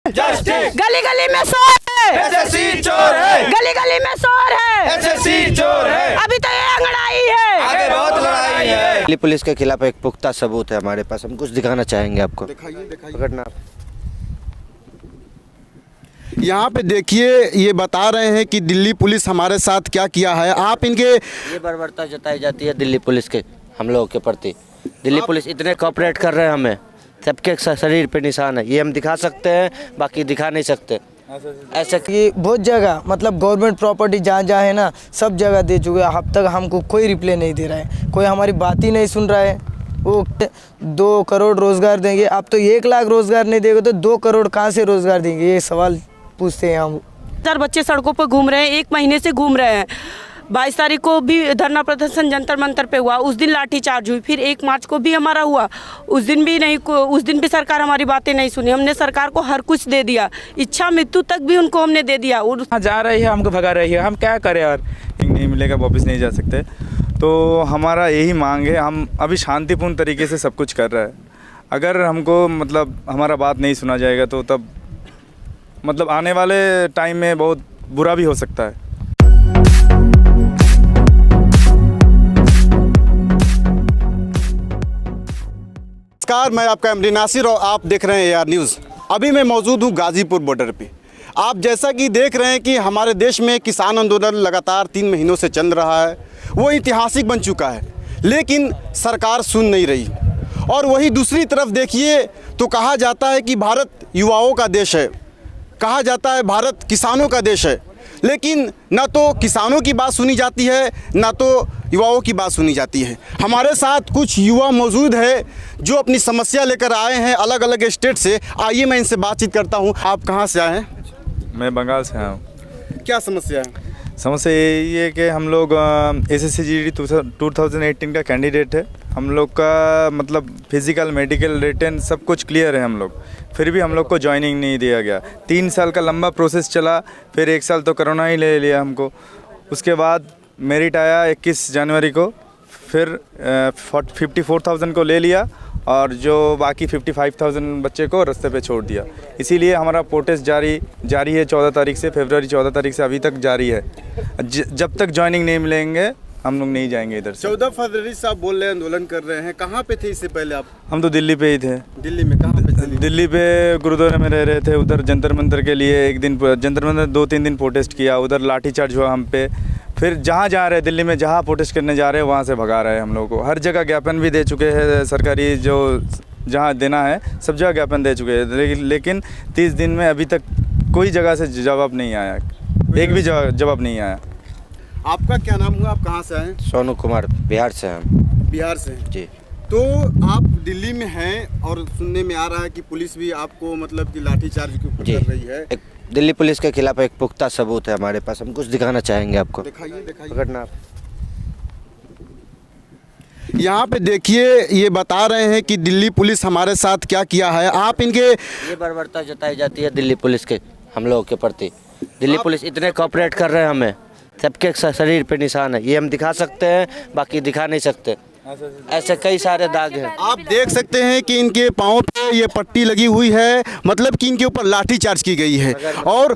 Justice. गली गली में शोर है, एसएससी चोर है, गली गली में शोर है, एसएससी चोर है, अभी तो ये अंगड़ाई है, आगे बहुत लड़ाई है। दिल्ली पुलिस के खिलाफ एक पुख्ता सबूत है हमारे पास, हम कुछ दिखाना चाहेंगे आपको। दिखाइए पकड़ना आप। यहाँ पे देखिए, ये बता रहे हैं कि दिल्ली पुलिस हमारे साथ क्या किया है। आप इनके ये बर्बरता जताई जाती है दिल्ली पुलिस के हम लोगों के प्रति। दिल्ली पुलिस इतने कोऑपरेट कर रहे हैं हमें, सबके शरीर पे निशान है, ये हम दिखा सकते हैं, बाकी दिखा नहीं सकते। ऐसे ये बहुत जगह मतलब गवर्नमेंट प्रॉपर्टी जहाँ जहाँ है ना, सब जगह दे चुके हैं। अब तक हमको कोई रिप्लाई नहीं दे रहा है, कोई हमारी बात ही नहीं सुन रहा है। वो 2 करोड़ रोज़गार देंगे, अब तो 1 लाख रोज़गार नहीं देंगे तो 2 करोड़ कहाँ से रोज़गार देंगे, ये सवाल पूछते हैं हम। 1000 बच्चे सड़कों पर घूम रहे हैं, 1 महीने से घूम रहे हैं। 22 तारीख को भी धरना प्रदर्शन जंतर मंतर पे हुआ, उस दिन लाठीचार्ज हुई। फिर 1 मार्च को भी हमारा हुआ, उस दिन भी सरकार हमारी बातें नहीं सुनी। हमने सरकार को हर कुछ दे दिया, इच्छा मृत्यु तक भी उनको हमने दे दिया। जा रही है, हमको भगा रही है, हम क्या करें यार, नहीं मिलेगा वापस नहीं जा सकते। तो हमारा यही मांग है, हम अभी शांतिपूर्ण तरीके से सब कुछ कर रहे हैं। अगर हमको मतलब हमारा बात नहीं सुना जाएगा तो तब मतलब आने वाले टाइम में बहुत बुरा भी हो सकता है। नमस्कार, मैं आपका एमडी नासिर और आप देख रहे हैं एआर न्यूज़। अभी मैं मौजूद हूँ गाज़ीपुर बॉर्डर पे। आप जैसा कि देख रहे हैं कि हमारे देश में किसान आंदोलन लगातार 3 महीनों से चल रहा है, वो ऐतिहासिक बन चुका है, लेकिन सरकार सुन नहीं रही। और वही दूसरी तरफ देखिए तो कहा जाता है कि भारत युवाओं का देश है, कहा जाता है भारत किसानों का देश है, लेकिन ना तो किसानों की बात सुनी जाती है, ना तो युवाओं की बात सुनी जाती है। हमारे साथ कुछ युवा मौजूद है जो अपनी समस्या लेकर आए हैं अलग अलग स्टेट से। आइए मैं इनसे बातचीत करता हूं। आप कहां से आए हैं? मैं बंगाल से आया हूँ। क्या समस्या है? समस्या यही है कि हम लोग एसएससी जीडी 2018 का कैंडिडेट है। हम लोग का मतलब फिज़िकल, मेडिकल, रिटन सब कुछ क्लियर है हम लोग, फिर भी हम लोग को ज्वाइनिंग नहीं दिया गया। 3 साल का लंबा प्रोसेस चला, फिर 1 साल तो कोरोना ही ले लिया हमको। उसके बाद मेरिट आया 21 जनवरी को, फिर 54,000 को ले लिया और जो बाकी 55,000 बच्चे को रास्ते पे छोड़ दिया। इसीलिए हमारा प्रोटेस्ट जारी है 14 तारीख से, फरवरी 14 तारीख से अभी तक जारी है। जब तक ज्वाइनिंग नहीं मिलेंगे हम लोग नहीं जाएंगे इधर से। 14 फरवरी से आप बोल रहे हैं आंदोलन कर रहे हैं, कहाँ पे थे इससे पहले आप? हम तो दिल्ली पे ही थे। दिल्ली में कहाँ पे थे? दिल्ली पे गुरुद्वारे में रह रहे थे, उधर जंतर मंतर के लिए एक दिन जंतर मंतर 2-3 दिन प्रोटेस्ट किया, उधर लाठीचार्ज हुआ हम पे। फिर जहाँ जा रहे दिल्ली में, जहाँ प्रोटेस्ट करने जा रहे हैं वहाँ से भगा रहे हैं हम लोगों को। हर जगह ज्ञापन भी दे चुके हैं, सरकारी जो जहाँ देना है सब जगह ज्ञापन दे चुके हैं, लेकिन 30 दिन में अभी तक कोई जगह से जवाब नहीं आया, एक भी जवाब नहीं आया। आपका क्या नाम हुआ? आप कहाँ से आए? सोनू कुमार, बिहार से हैं हम। बिहार से जी। तो आप दिल्ली में हैं और सुनने में आ रहा है कि पुलिस भी आपको मतलब कि लाठीचार्ज के ऊपर जी। कर रही है। एक दिल्ली पुलिस के खिलाफ एक पुख्ता सबूत है हमारे पास, हम कुछ दिखाना चाहेंगे आपको। दिखाइए। पकड़ना आप। यहाँ पे देखिए, ये बता रहे हैं कि दिल्ली पुलिस हमारे साथ क्या किया है। आप इनके ये बर्बरता जताई जाती है दिल्ली पुलिस के हम लोगों के प्रति। दिल्ली पुलिस इतने कोऑपरेट कर रहे हैं हमें, सबके शरीर पे निशान है, ये हम दिखा सकते हैं, बाकी दिखा नहीं सकते। ऐसे कई सारे दाग हैं। आप देख सकते हैं कि इनके पाँव पे ये पट्टी लगी हुई है, मतलब कि इनके ऊपर लाठी चार्ज की गई है। और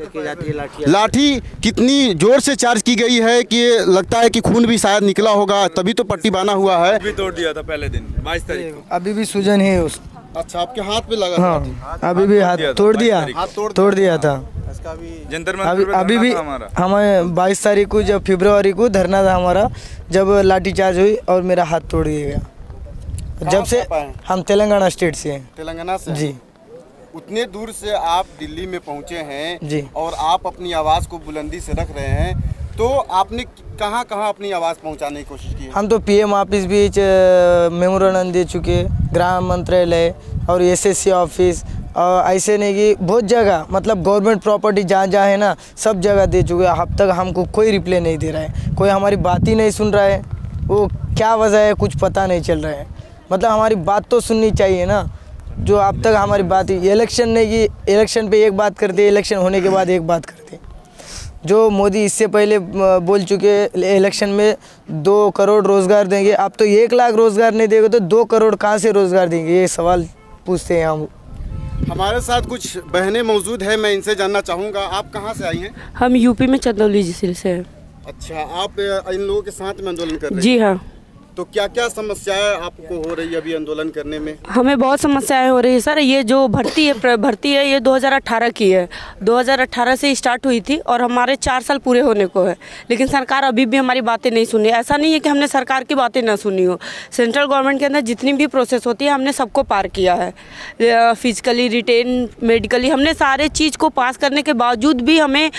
लाठी कितनी जोर से चार्ज की गई है कि लगता है कि खून भी शायद निकला होगा, तभी तो पट्टी बांधा हुआ है। भी तोड़ दिया था पहले दिन 22 तारीख को। अभी भी सूजन है उस। अच्छा, आपके हाथ पे लगा? हाँ, अभी भी हाथ तोड़ दिया, तोड़ दिया था। जंतर अभी भी हमें 22 तारीख को, जब फरवरी को धरना था हमारा, जब लाठीचार्ज हुई और मेरा हाथ तोड़ दिया गया। जब से हम तेलंगाना स्टेट से हैं। तेलंगाना से? जी। उतने दूर से आप दिल्ली में पहुंचे हैं जी, और आप अपनी आवाज़ को बुलंदी से रख रहे हैं, तो आपने कहाँ कहाँ अपनी आवाज़ पहुंचाने की कोशिश की है? हम तो पीएम ऑफिस बीच मेमोरेंडम दे चुके, ग्राम मंत्रालय और एसएससी ऑफिस, और ऐसे नहीं कि बहुत जगह मतलब गवर्नमेंट प्रॉपर्टी जहाँ जहाँ है ना, सब जगह दे चुके हैं। अब तक हमको कोई रिप्लाई नहीं दे रहा है, कोई हमारी बात ही नहीं सुन रहा है। वो क्या वजह है कुछ पता नहीं चल रहा है। मतलब हमारी बात तो सुननी चाहिए ना, जो अब तक हमारी बात ही इलेक्शन नहीं की, इलेक्शन पे एक बात करते, इलेक्शन होने के बाद एक बात करते। जो मोदी इससे पहले बोल चुके इलेक्शन में 2 करोड़ रोज़गार देंगे, अब तो 1 लाख रोज़गार नहीं देंगे तो 2 करोड़ कहाँ से रोज़गार देंगे, ये सवाल पूछते हैं हम। हमारे साथ कुछ बहनें मौजूद हैं, मैं इनसे जानना चाहूँगा आप कहाँ से आई हैं? हम यूपी में चंदौली जिले से हैं। अच्छा, आप इन लोगों के साथ में आंदोलन कर रहे हैं? जी हाँ। तो क्या क्या समस्याएं आपको हो रही है अभी आंदोलन करने में? हमें बहुत समस्याएं हो रही है सर। ये जो भर्ती है ये 2018 की है। 2018 से स्टार्ट हुई थी और हमारे 4 साल पूरे होने को है, लेकिन सरकार अभी भी हमारी बातें नहीं सुनी। ऐसा नहीं है कि हमने सरकार की बातें ना सुनी हो। सेंट्रल गवर्नमेंट के अंदर जितनी भी प्रोसेस होती है हमने सबको पार किया है, फिजिकली, रिटेन, मेडिकली, हमने सारे चीज़ को पास करने के बावजूद भी हमें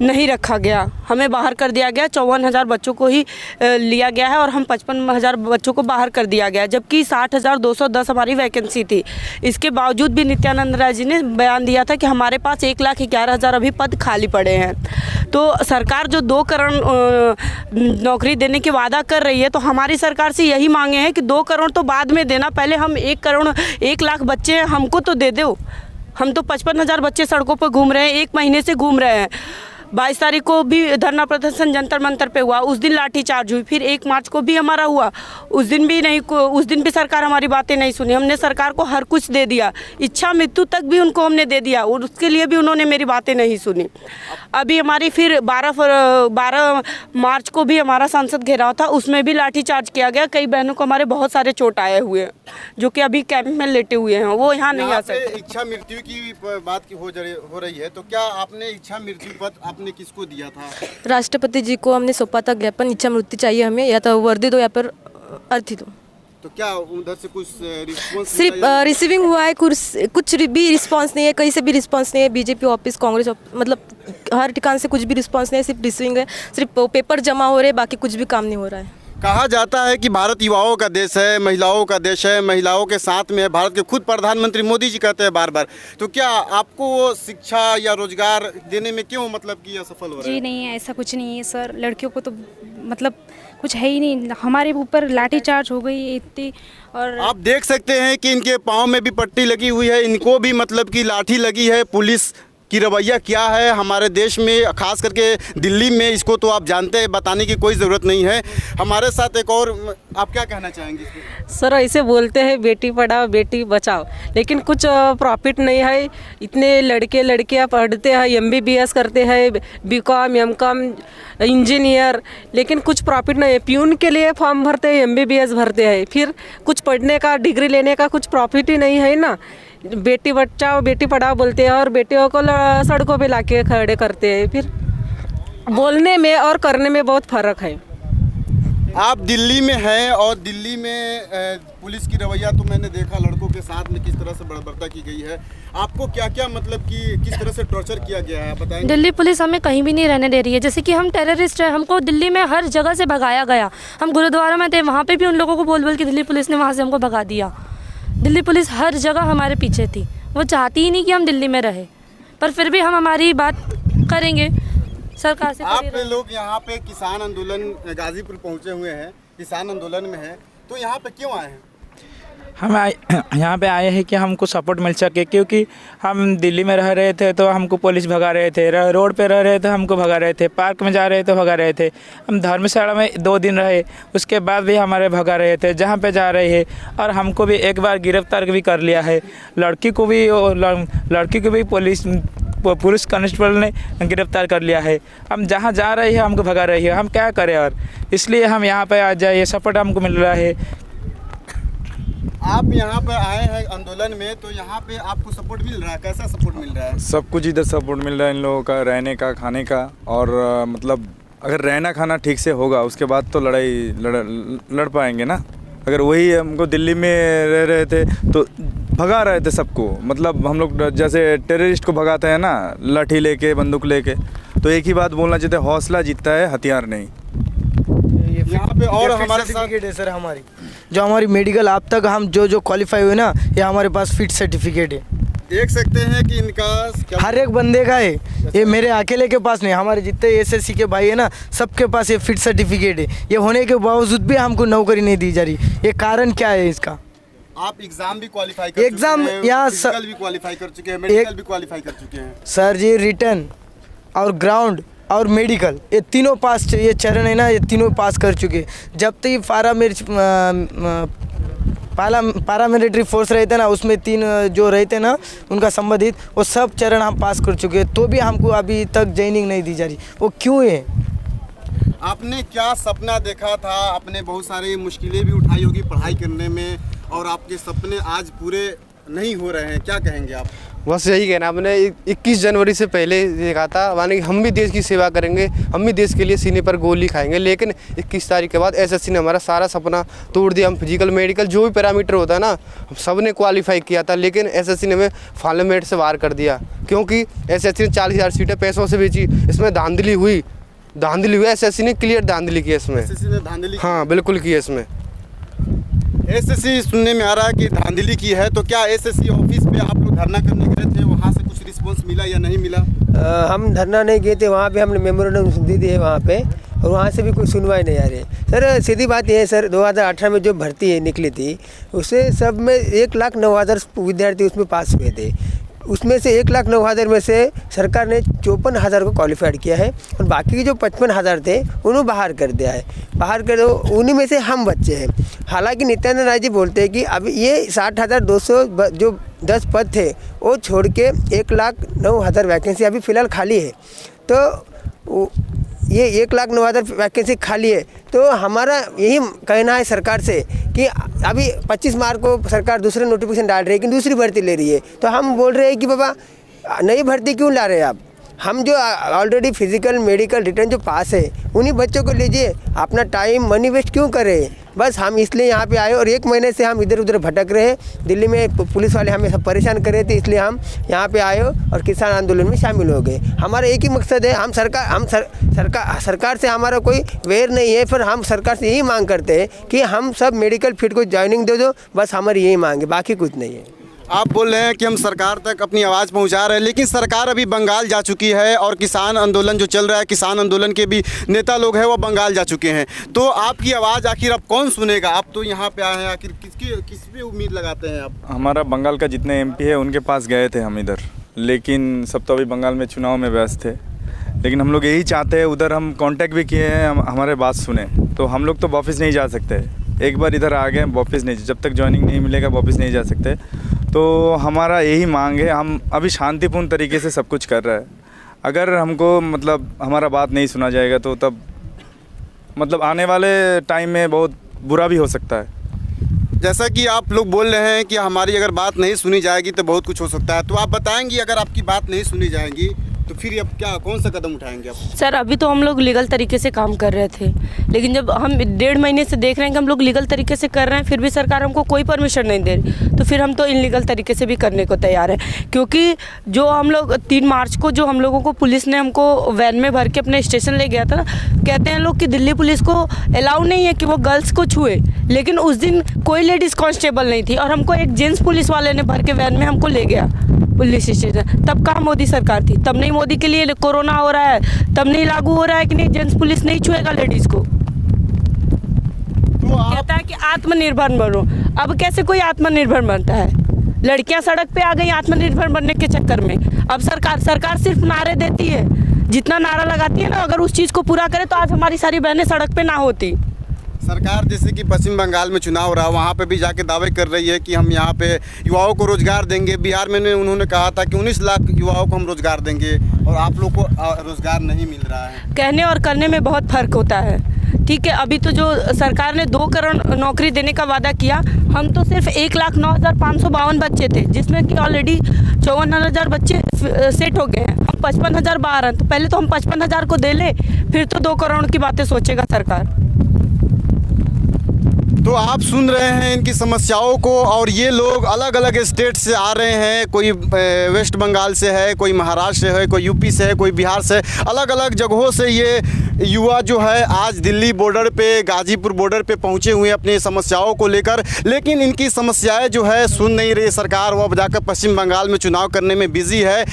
नहीं रखा गया, हमें बाहर कर दिया गया। 54,000 बच्चों को ही लिया गया है और हम 55,000 बच्चों को बाहर कर दिया गया, जबकि 60,210 हमारी वैकेंसी थी। इसके बावजूद भी नित्यानंद राय जी ने बयान दिया था कि हमारे पास 1,11,000 अभी पद खाली पड़े हैं। तो सरकार जो 2 करोड़ नौकरी देने के वादा कर रही है, तो हमारी सरकार से यही मांगे हैं कि 2 करोड़ तो बाद में देना, पहले हम 1 लाख बच्चे हैं हमको तो दे दो। हम तो 55,000 बच्चे सड़कों पर घूम रहे हैं, 1 महीने से घूम रहे हैं। 22 तारीख को भी धरना प्रदर्शन जंतर मंतर पे हुआ, उस दिन लाठीचार्ज हुई। फिर 1 मार्च को भी हमारा हुआ, उस दिन भी सरकार हमारी बातें नहीं सुनी। हमने सरकार को हर कुछ दे दिया, इच्छा मृत्यु तक भी उनको हमने दे दिया और उसके लिए भी उन्होंने मेरी बातें नहीं सुनी। अभी हमारी फिर 12 मार्च को भी हमारा संसद घेराव था, उसमें भी लाठीचार्ज किया गया। कई बहनों को हमारे बहुत सारे चोट आए हुए हैं जो कि अभी कैंप में लेटे हुए हैं, वो यहाँ नहीं आ सकते। इच्छा मृत्यु की बात की हो रही है, तो क्या आपने इच्छा मृत्यु पत्र आपने किसको दिया था? राष्ट्रपति जी को हमने सौंपा था ज्ञापन, इच्छा मृत्यु चाहिए हमें, या तो वर्दी दो या फिर अर्थी दो। तो क्या उधर से कुछ रिस्पॉन्स? सिर्फ रिसीविंग हुआ है, कुछ भी रिस्पांस नहीं है, कहीं से भी रिस्पांस नहीं है। बीजेपी ऑफिस, कांग्रेस मतलब हर ठिकान से कुछ भी रिस्पांस नहीं है, सिर्फ रिसीविंग है, सिर्फ पेपर जमा हो रहे हैं, बाकी कुछ भी काम नहीं हो रहा है। कहा जाता है कि भारत युवाओं का देश है, महिलाओं का देश है, महिलाओं के साथ में है। भारत के खुद प्रधानमंत्री मोदी जी कहते हैं बार बार। तो क्या आपको वो शिक्षा या रोजगार देने में क्यों मतलब कि असफल हो रहे हैं? जी नहीं, ऐसा कुछ नहीं है सर। लड़कियों को तो मतलब कुछ है ही नहीं, हमारे ऊपर लाठीचार्ज हो गई इतनी। और आप देख सकते हैं कि इनके पाँव में भी पट्टी लगी हुई है, इनको भी मतलब कि लाठी लगी है। पुलिस की रवैया क्या है हमारे देश में, खास करके दिल्ली में, इसको तो आप जानते हैं, बताने की कोई ज़रूरत नहीं है। हमारे साथ एक और, आप क्या कहना चाहेंगे इसमें? सर ऐसे बोलते हैं बेटी पढ़ाओ बेटी बचाओ, लेकिन कुछ प्रॉफिट नहीं है। इतने लड़के लड़कियां पढ़ते हैं, MBBS करते हैं, BCom MCom इंजीनियर, लेकिन कुछ प्रॉफिट नहीं है। प्यून के लिए फॉर्म भरते हैं, MBBS भरते हैं, फिर कुछ पढ़ने का, डिग्री लेने का कुछ प्रॉफिट ही नहीं है ना। बेटी बचाओ बेटी पढ़ाओ बोलते हैं और बेटियों को सड़कों पे लाके खड़े करते हैं। फिर बोलने में और करने में बहुत फ़र्क है। आप दिल्ली में हैं और दिल्ली में पुलिस की रवैया तो मैंने देखा, लड़कों के साथ में किस तरह से बर्बरता की गई है। आपको क्या क्या मतलब कि किस तरह से टॉर्चर किया गया है, बताएंगे? दिल्ली पुलिस हमें कहीं भी नहीं रहने दे रही है, जैसे कि हम टेररिस्ट हैं, हमको दिल्ली में हर जगह से भगाया गया। हम गुरुद्वारा में थे, वहाँ पे भी उन लोगों को बोल बोल के दिल्ली पुलिस ने वहाँ से हमको भगा दिया। दिल्ली पुलिस हर जगह हमारे पीछे थी, वो चाहती ही नहीं कि हम दिल्ली में रहे, पर फिर भी हम हमारी बात करेंगे सरकार से। आप लोग यहाँ पे किसान आंदोलन गाजीपुर पहुँचे हुए हैं, किसान आंदोलन में हैं, तो यहाँ पे क्यों आए हैं? हम यहाँ पे आए हैं कि हमको सपोर्ट मिल सके, क्योंकि हम दिल्ली में रह रहे थे तो हमको पुलिस भगा रहे थे, रोड पे रह रहे थे हमको भगा रहे थे, पार्क में जा रहे थे भगा रहे थे। हम धर्मशाला में 2 दिन रहे, उसके बाद भी हमारे भगा रहे थे जहाँ पे जा रहे हैं। और हमको भी एक बार गिरफ्तार भी कर लिया है, लड़की को भी पुलिस कांस्टेबल ने गिरफ्तार कर लिया है। हम जहाँ जा रहे हैं हमको भगा रही है, हम क्या करें? और इसलिए हम यहाँ पे आ जाए, सपोर्ट हमको मिल रहा है। आप यहाँ पे आए हैं आंदोलन में, तो यहाँ पे आपको सपोर्ट मिल रहा है? कैसा सपोर्ट मिल रहा है? सब कुछ इधर सपोर्ट मिल रहा है इन लोगों का, रहने का, खाने का। और मतलब अगर रहना खाना ठीक से होगा उसके बाद तो लड़ पाएंगे ना। अगर वही हमको दिल्ली में रह रहे थे तो भगा रहे थे सबको, मतलब हम लोग जैसे टेररिस्ट को भगाते हैं ना, लाठी लेके, बंदूक लेके। तो एक ही बात बोलना चाहते हैं, हौसला जीतता है, हथियार नहीं। यहाँ पे और हमारे सर्टिफिकेट है सर, हमारी जो हमारी मेडिकल अब तक हम जो क्वालिफाई हुए ना, ये हमारे पास फिट सर्टिफिकेट है। देख सकते हैं कि इनका हर एक बंदे का है, ये मेरे अकेले के पास नहीं, हमारे जितने SSC के भाई है ना, सबके पास ये फिट सर्टिफिकेट है। ये होने के बावजूद भी हमको नौकरी नहीं दी जा रही, ये कारण क्या है इसका? आप एग्जाम भी क्वालिफाई कर चुके हैं, यहाँ फिजिकल भी क्वालिफाई कर चुके हैं, मेडिकल भी क्वालिफाई कर चुके हैं। सर जी, रिटर्न और ग्राउंड और मेडिकल, ये तीनों पास, ये चरण है ना, ये तीनों पास कर चुके। जब तक फारा मिर्च पैरामिलिट्री फोर्स रहते ना, उसमें 3 जो रहते ना उनका संबंधित, वो सब चरण हम पास कर चुके हैं, तो भी हमको अभी तक ज्वाइनिंग नहीं दी जा रही। वो क्यों है? आपने क्या सपना देखा था? आपने बहुत सारी मुश्किलें भी उठाई होगी पढ़ाई करने में, और आपके सपने आज पूरे नहीं हो रहे हैं, क्या कहेंगे आप? बस यही कहना, आपने 21 जनवरी से पहले देखा था, माने कि हम भी देश की सेवा करेंगे, हम भी देश के लिए सीने पर गोली खाएंगे, लेकिन 21 तारीख के बाद एसएससी ने हमारा सारा सपना तोड़ दिया। हम फिजिकल मेडिकल जो भी पैरामीटर होता है ना, सब ने क्वालिफाई किया था, लेकिन एसएससी ने हमें फार्लियामेंट से बाहर कर दिया, क्योंकि एसएससी ने 40,000 सीटें पैसों से बेची। इसमें धांधली हुई एसएससी ने क्लियर धांधली की इसमें। एसएससी ने धांधली? हाँ बिल्कुल की है इसमें। एसएससी सुनने में आ रहा है कि धांधली की है, तो क्या एसएससी ऑफिस पे आप लोग धरना करने गए थे, वहाँ से कुछ रिस्पांस मिला या नहीं मिला? हम धरना नहीं गए थे, वहाँ पे हमने मेमोरेंडम दी थी वहाँ पे, और वहाँ से भी कोई सुनवाई नहीं आ रही। सर सीधी बात यह है सर, 2018 में जो भर्ती निकली थी उससे सब में 1,09,000 विद्यार्थी उसमें पास हुए थे। उसमें से 1,09,000 में से सरकार ने 54,000 को क्वालिफाइड किया है, और बाकी के जो 55,000 थे उन्हें बाहर कर दिया है। बाहर कर दो, उन्हीं में से हम बच्चे हैं। हालांकि नित्यानंद राय जी बोलते हैं कि अब ये 60,200 जो 10 पद थे वो छोड़ के 1,09,000 वैकेंसी अभी फ़िलहाल खाली है। तो ये 1,09,000 वैकेंसी खाली है, तो हमारा यही कहना है सरकार से कि अभी 25 मार्च को सरकार दूसरे नोटिफिकेशन डाल रही है कि दूसरी भर्ती ले रही है, तो हम बोल रहे हैं कि बाबा नई भर्ती क्यों ला रहे हैं आप? हम जो ऑलरेडी फिजिकल मेडिकल रिटर्न जो पास है उन्हीं बच्चों को लीजिए, अपना टाइम मनी वेस्ट क्यों करें? बस हम इसलिए यहाँ पे आए, और 1 महीने से हम इधर उधर भटक रहे हैं। दिल्ली में पुलिस वाले हमें सब परेशान कर रहे थे, इसलिए हम यहाँ पे आए और किसान आंदोलन में शामिल हो गए। हमारा एक ही मकसद है, सरकार से हमारा कोई वैर नहीं है, फिर हम सरकार से यही मांग करते हैं कि हम सब मेडिकल फील्ड को ज्वाइनिंग दे दो, बस हमारी यही मांग है, बाकी कुछ नहीं है। आप बोल रहे हैं कि हम सरकार तक अपनी आवाज़ पहुंचा रहे हैं, लेकिन सरकार अभी बंगाल जा चुकी है, और किसान आंदोलन जो चल रहा है, किसान आंदोलन के भी नेता लोग हैं वो बंगाल जा चुके हैं। तो आपकी आवाज़ आखिर अब कौन सुनेगा? आप तो यहाँ पे आए हैं, आखिर किस पे उम्मीद लगाते हैं आप? हमारा बंगाल का जितने एमपी है उनके पास गए थे हम इधर, लेकिन सब तो अभी बंगाल में चुनाव में व्यस्त थे। लेकिन हम लोग यही चाहते हैं, उधर हम कांटेक्ट भी किए हैं, हमारे बात सुने, तो हम लोग तो वापस नहीं जा सकते। एक बार इधर आ गए वापस नहीं, जब तक ज्वाइनिंग नहीं मिलेगा वापस नहीं जा सकते। तो हमारा यही मांग है, हम अभी शांतिपूर्ण तरीके से सब कुछ कर रहे हैं। अगर हमको मतलब हमारा बात नहीं सुना जाएगा तो तब मतलब आने वाले टाइम में बहुत बुरा भी हो सकता है। जैसा कि आप लोग बोल रहे हैं कि हमारी अगर बात नहीं सुनी जाएगी तो बहुत कुछ हो सकता है, तो आप बताएंगी अगर आपकी बात नहीं सुनी जाएगी तो फिर अब क्या, कौन सा कदम उठाएंगे आप? सर अभी तो हम लोग लीगल तरीके से काम कर रहे थे, लेकिन जब हम 1.5 महीने से देख रहे हैं कि हम लोग लीगल तरीके से कर रहे हैं, फिर भी सरकार हमको कोई परमिशन नहीं दे रही, तो फिर हम तो इनलीगल तरीके से भी करने को तैयार हैं। क्योंकि जो हम लोग 3 मार्च को जो हम लोगों को पुलिस ने हमको वैन में भर के अपने स्टेशन ले गया था ना, कहते हैं लोग कि दिल्ली पुलिस को अलाउ नहीं है कि वो गर्ल्स को छुए, लेकिन उस दिन कोई लेडीज़ कांस्टेबल नहीं थी, और हमको एक जेंट्स पुलिस वाले ने भर के वैन में हमको ले गया पुलिस स्टेशन। तब कहाँ मोदी सरकार थी? तब नहीं मोदी के लिए कोरोना हो रहा है, तब नहीं लागू हो रहा है कि नहीं जेंट्स पुलिस नहीं छुएगा लेडीज़ को। तो कहता है कि आत्मनिर्भर बनो, अब कैसे कोई आत्मनिर्भर बनता है? लड़कियां सड़क पे आ गई आत्मनिर्भर बनने के चक्कर में। अब सरकार सिर्फ नारे देती है, जितना नारा लगाती है ना, अगर उस चीज़ को पूरा करे तो आज हमारी सारी बहनें सड़क पे ना होती। सरकार जैसे कि पश्चिम बंगाल में चुनाव रहा, वहाँ पे भी जाके दावे कर रही है कि हम यहाँ पे युवाओं को रोजगार देंगे। बिहार में उन्होंने कहा था कि 19 लाख युवाओं को हम रोजगार देंगे, और आप लोग को रोजगार नहीं मिल रहा है। कहने और करने में बहुत फर्क होता है, ठीक है। अभी तो जो सरकार ने 2 करोड़ नौकरी देने का वादा किया, हम तो सिर्फ 1,09,552 बच्चे थे, जिसमें कि ऑलरेडी 54,000 बच्चे सेट हो गए हैं। हम 55,000 बाहर हैं, तो पहले तो हम 55,000 को दे ले, फिर तो 2 करोड़ की बातें सोचेगा सरकार। तो आप सुन रहे हैं इनकी समस्याओं को, और ये लोग अलग अलग स्टेट से आ रहे हैं, कोई वेस्ट बंगाल से है, कोई महाराष्ट्र से है, कोई यूपी से है, कोई बिहार से, अलग अलग जगहों से ये युवा जो है आज दिल्ली बॉर्डर पे, गाजीपुर बॉर्डर पे पहुंचे हुए हैं अपनी समस्याओं को लेकर। लेकिन इनकी समस्याएं जो है सुन नहीं रही सरकार, वो अब जाकर पश्चिम बंगाल में चुनाव करने में बिजी है।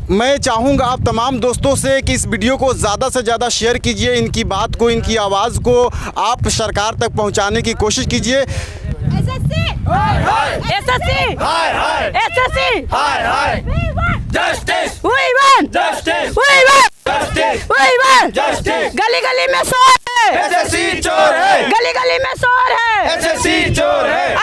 मैं चाहूँगा आप तमाम दोस्तों से कि इस वीडियो को ज़्यादा से ज़्यादा शेयर कीजिए, इनकी बात को, इनकी आवाज़ को आप सरकार तक पहुंचाने की कोशिश कीजिए। गली गली में शोर है, एसएससी चोर है, गली गली में शोर है, एसएससी चोर है।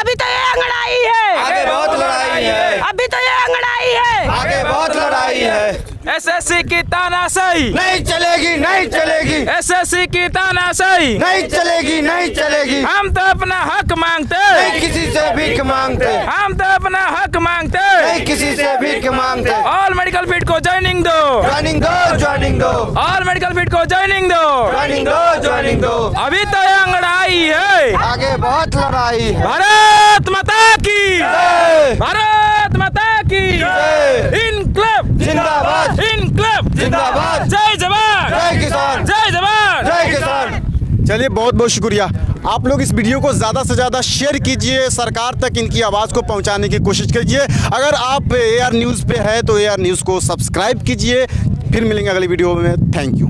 अंगड़ाई है, आगे बहुत लड़ाई है, अभी तो ये अंगड़ाई है, आगे बहुत लड़ाई है। एसएससी की तानाशाही नहीं चलेगी, नहीं चलेगी, एसएससी की तानाशाही नहीं चलेगी, नहीं चलेगी। हम तो अपना हक मांगते, नहीं किसी से भीख मांगते, हम तो अपना हक मांगते, नहीं किसी से भीख मांगते। ऑल मेडिकल फील्ड को ज्वाइनिंग दो, ज्वाइनिंग दो, ज्वाइनिंग दो, ऑल मेडिकल फील्ड को ज्वाइनिंग दो, ज्वाइनिंग दो, ज्वाइनिंग दो। अभी तो ये अंगड़ाई है। आगे बहुत लड़ाई है। भारत माता की, जय, भारत माता की, जय। इनकलाब जिंदाबाद, इनकलाब जिंदाबाद। जय जवान, जय किसान, जय जवान, जय किसान। चलिए बहुत बहुत शुक्रिया। आप लोग इस वीडियो को ज़्यादा से ज़्यादा शेयर कीजिए, सरकार तक इनकी आवाज़ को पहुंचाने की कोशिश कीजिए। अगर आप AR न्यूज़ पे है तो AR न्यूज़ को सब्सक्राइब कीजिए। फिर मिलेंगे अगली वीडियो में। Thank you.